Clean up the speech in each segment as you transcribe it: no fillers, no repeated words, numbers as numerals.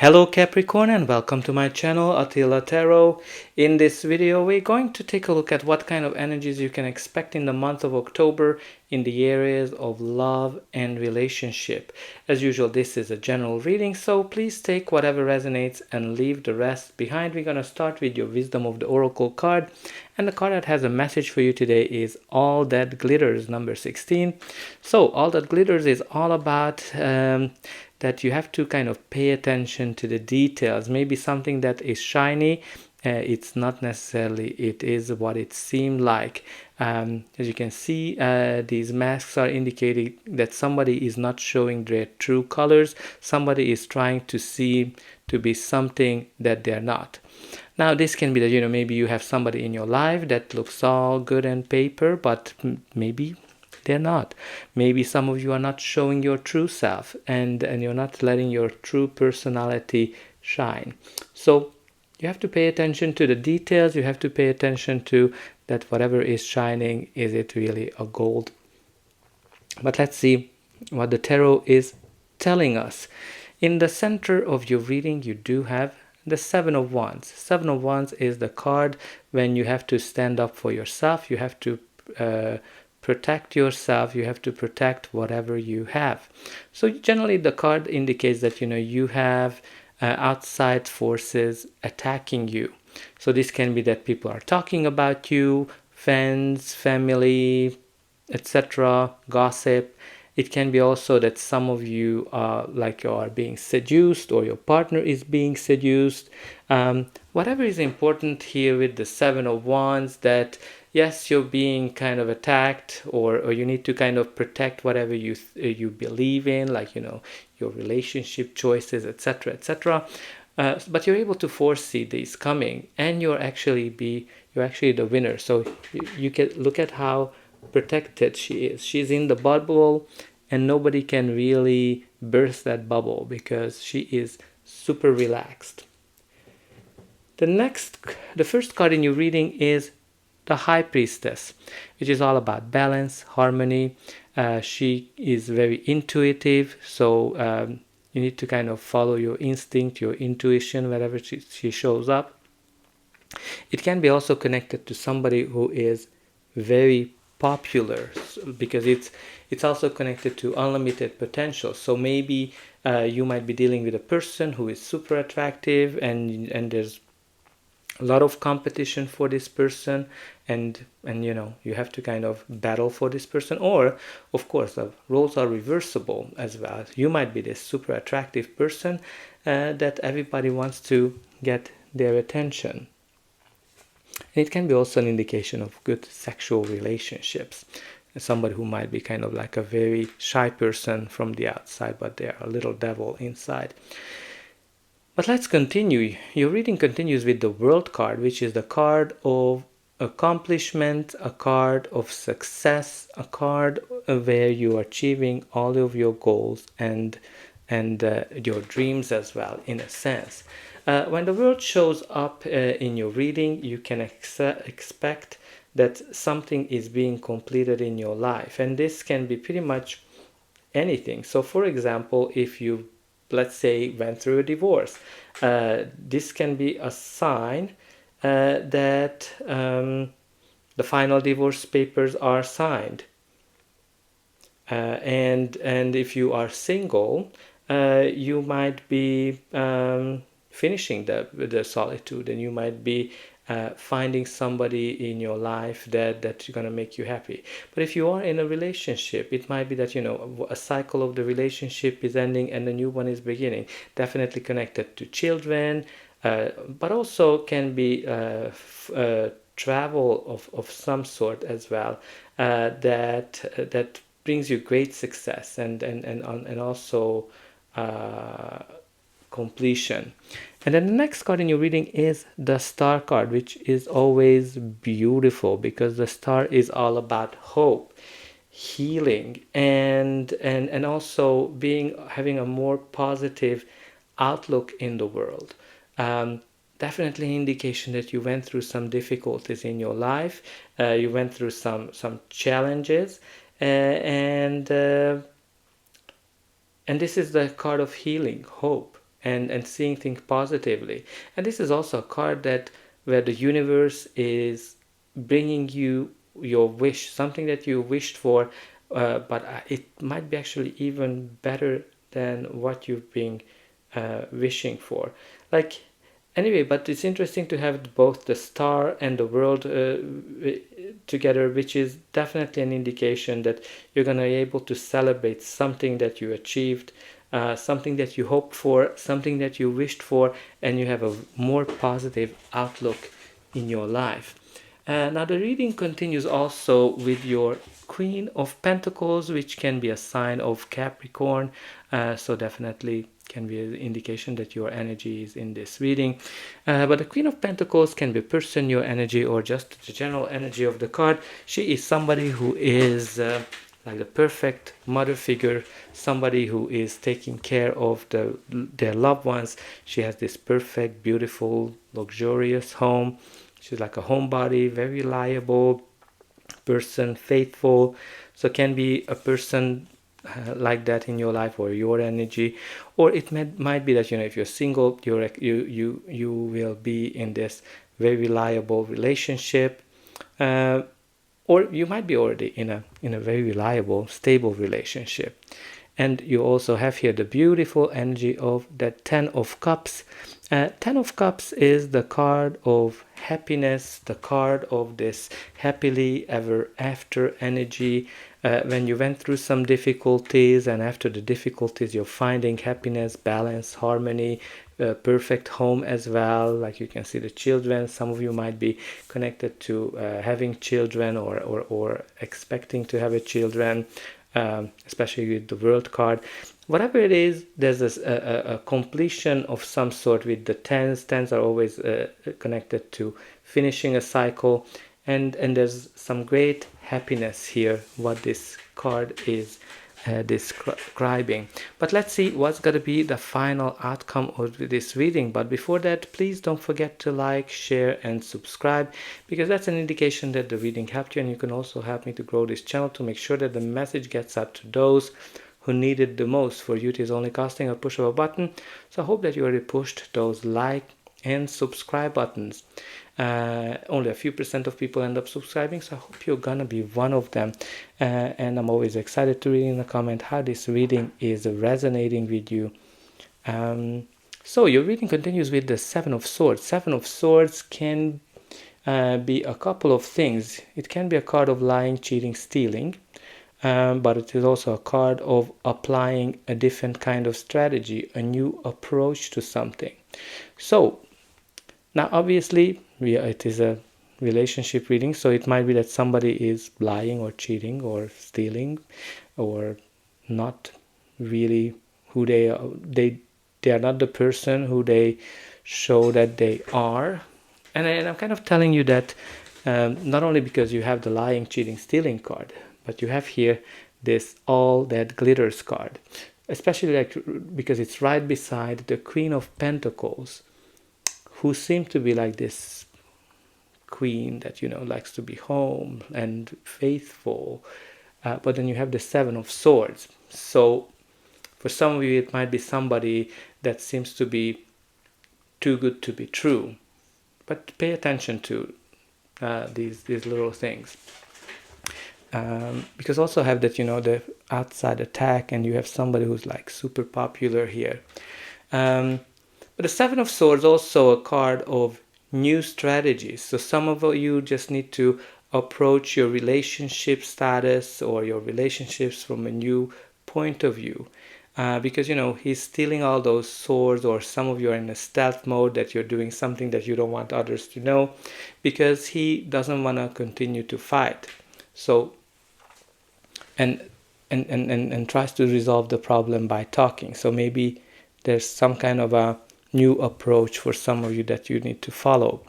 Hello Capricorn and welcome to my channel Attila Tarot. In this video we're going to take a look at what kind of energies you can expect in the month of October in the areas of love and relationship. As usual, this is a general reading, so please take whatever resonates and leave the rest behind. We're going to start with your Wisdom of the Oracle card, and the card that has a message for you today is All That Glitters, number 16. So All That Glitters is all about that you have to kind of pay attention to the details. Maybe something that is shiny, it's not necessarily it is what it seemed like. As you can see, these masks are indicating that somebody is not showing their true colors. Somebody is trying to seem to be something that they're not. Now this can be that, maybe you have somebody in your life that looks all good on paper, but maybe they're not. Maybe some of you are not showing your true self, and you're not letting your true personality shine. So you have to pay attention to the details. You have to pay attention to that whatever is shining, is it really a gold? But let's see what the tarot is telling us. In the center of your reading, you do have the Seven of Wands. Seven of Wands is the card when you have to stand up for yourself. You have to protect yourself. You have to protect whatever you have. So generally the card indicates that you have outside forces attacking you. So this can be that people are talking about you, friends, family, etc., gossip. It can be also that some of you are being seduced, or your partner is being seduced. Whatever is important here with the Seven of Wands, that yes, you're being kind of attacked, or you need to kind of protect whatever you believe in, like your relationship choices, etc., etc. But you're able to foresee these coming, and you're actually the winner. So you can look at how protected she is. She's in the bubble, and nobody can really burst that bubble because she is super relaxed. The first card in your reading is the High Priestess, which is all about balance, harmony. She is very intuitive, so you need to kind of follow your instinct, your intuition, wherever she shows up. It can be also connected to somebody who is very popular, because it's also connected to unlimited potential. So maybe you might be dealing with a person who is super attractive, and there's a lot of competition for this person, and you have to kind of battle for this person. Or of course the roles are reversible as well. You might be this super attractive person that everybody wants to get their attention. And it can be also an indication of good sexual relationships. Somebody who might be kind of like a very shy person from the outside, but they are a little devil inside. But let's continue. Your reading continues with the World card, which is the card of accomplishment, a card of success, a card where you are achieving all of your goals and your dreams as well, in a sense. When the World shows up in your reading, you can expect that something is being completed in your life, and this can be pretty much anything. So for example, if you, let's say, went through a divorce, this can be a sign that the final divorce papers are signed. And if you are single, you might be finishing the solitude, and you might be finding somebody in your life that's going to make you happy. But if you are in a relationship, it might be that a cycle of the relationship is ending and a new one is beginning. Definitely connected to children, but also can be travel of some sort as well, that brings you great success and also completion. And then the next card in your reading is the Star card, which is always beautiful because the star is all about hope, healing, and also having a more positive outlook in the world. Definitely an indication that you went through some difficulties in your life, you went through some challenges, and this is the card of healing, hope. and seeing things positively. And this is also a card that where the universe is bringing you your wish, something that you wished for, but it might be actually even better than what you've been wishing for. Like, anyway, but it's interesting to have both the star and the world together, which is definitely an indication that you're going to be able to celebrate something that you achieved, something that you hoped for, something that you wished for, and you have a more positive outlook in your life. Now the reading continues also with your Queen of Pentacles, which can be a sign of Capricorn, so definitely can be an indication that your energy is in this reading. But the Queen of Pentacles can be a person, your energy, or just the general energy of the card. She is somebody who is like the perfect mother figure, somebody who is taking care of their loved ones. She has this perfect, beautiful, luxurious home. She's like a homebody, very reliable person, faithful. So can be a person like that in your life, or your energy, or it might be that, if you're single, you will be in this very reliable relationship, or you might be already in a very reliable, stable relationship. And you also have here the beautiful energy of the Ten of Cups. Ten of Cups is the card of happiness, the card of this happily ever after energy. When you went through some difficulties, and after the difficulties you're finding happiness, balance, harmony, perfect home as well. Like you can see the children, some of you might be connected to having children, or expecting to have a children, especially with the World card. Whatever it is, there's a completion of some sort with the tens. Tens are always connected to finishing a cycle, and there's some great happiness here, what this card is describing. But let's see what's going to be the final outcome of this reading. But before that, please don't forget to like, share, and subscribe, because that's an indication that the reading helped you, and you can also help me to grow this channel to make sure that the message gets out to those who need it the most. For you, it is only costing a push of a button. So I hope that you already pushed those like and subscribe buttons. Only a few % of people end up subscribing, so I hope you're gonna be one of them. And I'm always excited to read in the comment how this reading is resonating with you. So your reading continues with the Seven of Swords. Seven of Swords can be a couple of things. It can be a card of lying, cheating, stealing. But it is also a card of applying a different kind of strategy, a new approach to something. So now obviously it is a relationship reading, so it might be that somebody is lying or cheating or stealing, or not really who they are. They are not the person who they show that they are. And I'm kind of telling you that not only because you have the lying, cheating, stealing card, but you have here this all that glitters card, especially like because it's right beside the Queen of Pentacles, who seem to be like this queen that likes to be home and faithful, but then you have the Seven of Swords. So for some of you, it might be somebody that seems to be too good to be true. But pay attention to these little things. Because also have that, the outside attack, and you have somebody who's like super popular here. But the Seven of Swords also a card of new strategies. So some of you just need to approach your relationship status or your relationships from a new point of view. Because he's stealing all those swords, or some of you are in a stealth mode, that you're doing something that you don't want others to know, because he doesn't want to continue to fight. So and tries to resolve the problem by talking. So maybe there's some kind of a new approach for some of you that you need to follow.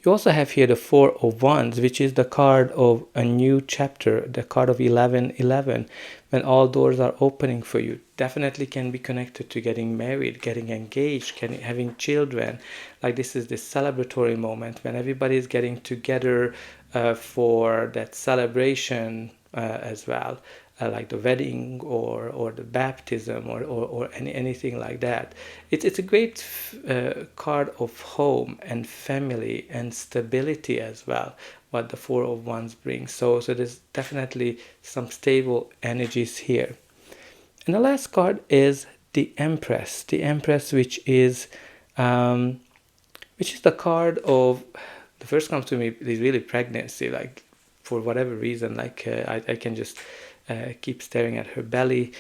You also have here the Four of Wands, which is the card of a new chapter, the card of 1111, when all doors are opening for you. Definitely can be connected to getting married, getting engaged, having children. Like this is this celebratory moment when everybody is getting together for that celebration as well. like the wedding or the baptism or anything like that. It's a great card of home and family and stability as well, what the Four of Wands brings. So there's definitely some stable energies here. And the last card is the Empress. The Empress, which is the card of, the first comes to me is really pregnancy, like for whatever reason, like I can just keep staring at her belly,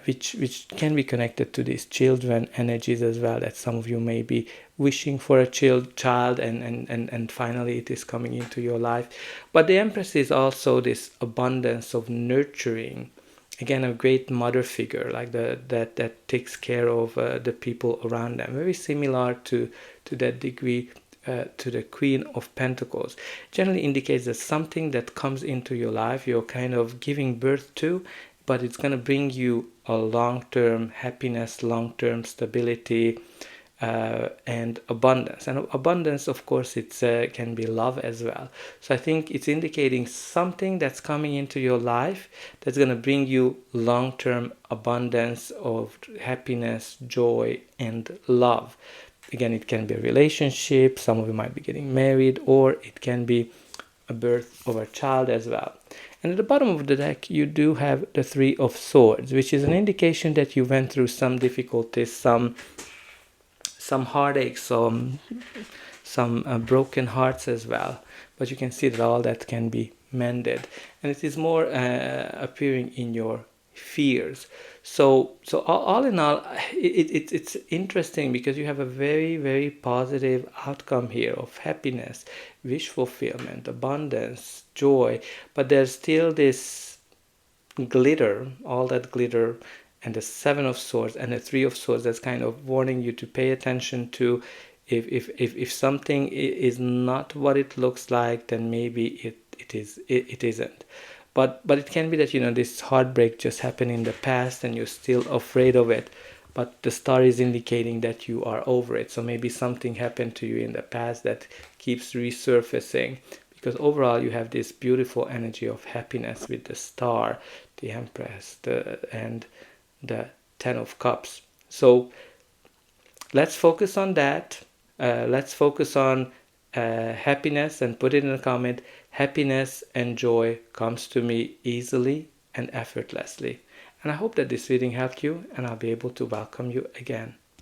which can be connected to these children energies as well, that some of you may be wishing for a child and finally it is coming into your life. But the Empress is also this abundance of nurturing, again a great mother figure, like that takes care of the people around them, very similar to that degree to the Queen of Pentacles. Generally indicates that something that comes into your life you're kind of giving birth to, but it's going to bring you a long-term happiness, long-term stability, and abundance. And abundance, of course, it's can be love as well. So I think it's indicating something that's coming into your life that's going to bring you long-term abundance of happiness, joy, and love. Again, it can be a relationship, some of you might be getting married, or it can be a birth of a child as well. And at the bottom of the deck, you do have the Three of Swords, which is an indication that you went through some difficulties, some heartaches, some broken hearts as well. But you can see that all that can be mended. And it is more appearing in your fears. So all in all, it's interesting because you have a very, very positive outcome here of happiness, wish fulfillment, abundance, joy. But there's still this glitter, all that glitter, and the Seven of Swords and the Three of Swords that's kind of warning you to pay attention to if something is not what it looks like, then maybe it isn't. But it can be that, you know, this heartbreak just happened in the past and you're still afraid of it, but the star is indicating that you are over it. So maybe something happened to you in the past that keeps resurfacing, because overall you have this beautiful energy of happiness with the star, the Empress, and the Ten of Cups. So let's focus on that. Let's focus on happiness, and put it in a comment. Happiness and joy comes to me easily and effortlessly. And I hope that this reading helped you, and I'll be able to welcome you again.